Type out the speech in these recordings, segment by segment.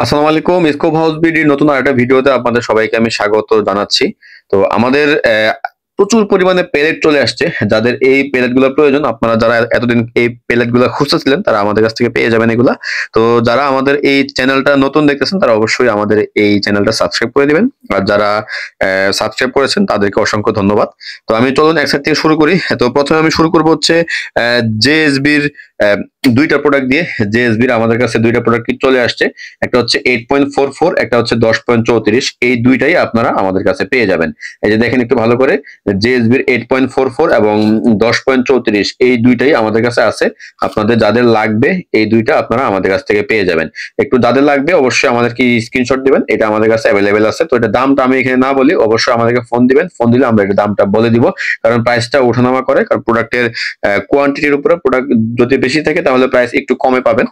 আসসালামু আলাইকুম। Scope house বিডির নতুন আরেকটা ভিডিওতে আপনাদের সবাইকে আমি স্বাগত জানাচ্ছি। তো আমাদের প্রচুর পরিমাণে পেলেট চলে আসছে। যাদের এই পেলেট গুলো প্রয়োজন, আপনারা যারা এতদিন এই পেলেট গুলা খুঁজতেছিলেন তারা আমাদের কাছ থেকে পেয়ে যাবেন এগুলা। তো যারা আমাদের এই চ্যানেলটা নতুন দেখতেছেন তারা অবশ্যই আমাদের এই চ্যানেলটা সাবস্ক্রাইব করে দিবেন। আর যারা সাবস্ক্রাইব করেছেন তাদেরকে অসংখ্য ধন্যবাদ। তো আমি চলুন এক সাইড থেকে শুরু করি। তো প্রথমে আমি শুরু করব হচ্ছে জেএসবির ২টা প্রোডাক্ট দিয়ে। জেএসবির আমাদের কাছে ২টা প্রোডাক্ট চলে আসছে। একটা হচ্ছে 8.44, একটা হচ্ছে 10.34। এই ২টাই আপনারা আমাদের কাছে পেয়ে যাবেন। এই যে দেখেন একটু ভালো করে, জেএসবির 8.44 এবং 10.34 এই ২টাই আমাদের কাছে আছে। আপনাদের যাদের লাগবে এই ২টা আপনারা আমাদের কাছ থেকে পেয়ে যাবেন। একটু যাদের লাগবে অবশ্যই আমাদেরকে স্ক্রিনশট দিবেন, এটা আমাদের কাছে অ্যাভেলেবেল আছে। তো এটা দামটা আমি এখানে না বলি, অবশ্যই আমাদেরকে ফোন দিবেন, ফোন দিলে আমরা এটা দামটা বলে দিব। কারণ প্রাইসটা ওঠানামা করে, কারণ প্রোডাক্টের কোয়ান্টিটির উপরে প্রোডাক্ট যদি বেশি থাকে তাহলে প্রাইস একটু কমে পাবেন।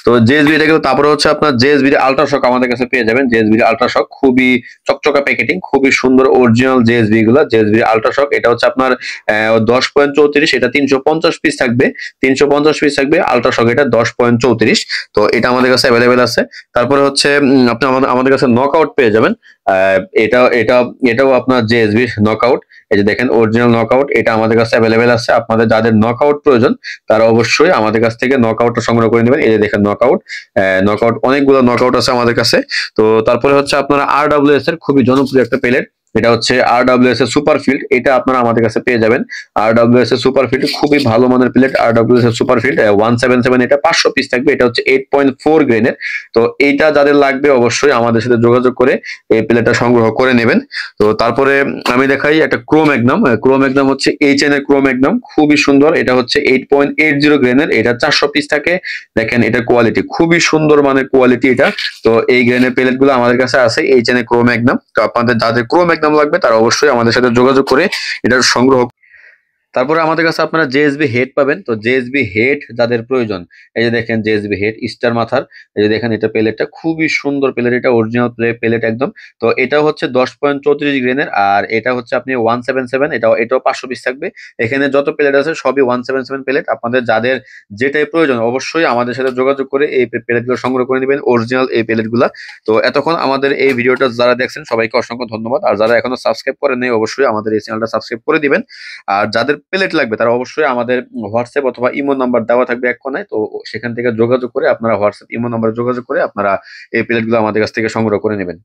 তো জেএসবি এটা কিন্তু, তারপরে হচ্ছে আপনার জেএসবি আল্ট্রাশক আমাদের কাছে পেয়ে যাবেন। জেএসবি আল্ট্রাশক খুবই চকচকা প্যাকেটিং, খুবই সুন্দর অরিজিনাল জেএসবি গুলা। জেএসবি আল্ট্রাশক এটা হচ্ছে আপনার 10.34, এটা 350 পিস থাকবে। 350 পিস থাকবে আল্ট্রাশক, এটা 10.34। তো এটা আমাদের কাছে অ্যাভেলেবেল আছে। তারপরে হচ্ছে আপনি আমাদের কাছে নকআউট পেয়ে যাবেন। এটাও আপনার জেএসবি নকআউট। এই যে দেখেন অরিজিনাল নকআউট, এটা আমাদের কাছে অ্যাভেলেবেল আছে। আপনাদের যাদের নকআউট প্রয়োজন তারা অবশ্যই আমাদের কাছ থেকে নকআউটটা সংগ্রহ করে নেবেন। এই যে দেখেন নকআউট, নকআউট অনেকগুলো নকআউট আছে আমাদের কাছে। তো তারপরে হচ্ছে আপনারা আরডব্লিউএস এর খুবই জনপ্রিয় একটা প্লেট, এটা হচ্ছে আরডব্লিউএস এর সুপার ফিল্ড। এটা আপনারা আমাদের কাছে পেয়ে যাবেন। আরডব্লিউএস এর সুপার ফিল্ড খুবই ভালো মানের প্লেট। আরডব্লিউএস এর সুপার ফিল্ড 177, এটা 500 পিস থাকবে। এটা হচ্ছে 8.4 গ্রেনের। তো এইটা যাদের লাগবে অবশ্যই আমাদের সাথে যোগাযোগ করে এই প্লেটটা সংগ্রহ করে নেবেন। তো তারপরে আমি দেখাই একটা ক্রো ম্যাগনাম। ক্রো ম্যাগনাম হচ্ছে এইচএন এর ক্রো ম্যাগনাম, খুবই সুন্দর। এটা হচ্ছে 8.80 গ্রেনের, এটা 400 পিস থাকে। দেখেন এটা কোয়ালিটি খুবই সুন্দর মানের কোয়ালিটি এটা। তো এই গ্রেনের প্লেট গুলো আমাদের কাছে আছে এইচএন এর ক্রো ম্যাগনাম। তো আপনাদের যাদের ক্রো ম্যাগনাম লাগবে তারা অবশ্যই আমাদের সাথে যোগাযোগ করে এটা সংগ্রহ। তারপরে আমাদের কাছে আপনারা জেএসবি হেড পাবেন। তো জেএসবি হেড যাদের প্রয়োজন, এই যে দেখেন জেএসবি হেড স্টার মাথার। এই যে দেখেন এটা প্লেটটা খুবই সুন্দর প্লেট, এটা অরিজিনাল প্লেট একদম। তো এটাও হচ্ছে 10.34 গ্রেনের, আর এটা হচ্ছে আপনি 177, এটাও 500 পিস থাকবে। এখানে যত প্লেট আছে সবই 177 প্লেট। আপনাদের যাদের যেটাই প্রয়োজন অবশ্যই আমাদের সাথে যোগাযোগ করে এই প্লেটগুলো সংগ্রহ করে নেবেন, অরিজিনাল এই প্লেটগুলা। তো এতক্ষণ আমাদের এই ভিডিওটা যারা দেখছেন সবাইকে অসংখ্য ধন্যবাদ। আর যারা এখনো সাবস্ক্রাইব করেন নাই অবশ্যই আমাদের এই চ্যানেলটা সাবস্ক্রাইব করে দিবেন। আর যাদের প্লেট লাগবে তারা অবশ্যই আমাদের হোয়াটসঅ্যাপ অথবা ইমো নাম্বার দেওয়া থাকবে এক কোনায়। তো সেখান থেকে যোগাযোগ করে আপনারা হোয়াটসঅ্যাপ ইমো নাম্বারে যোগাযোগ করে আপনারা এই প্লেটগুলো আমাদের কাছ থেকে সংগ্রহ করে নেবেন।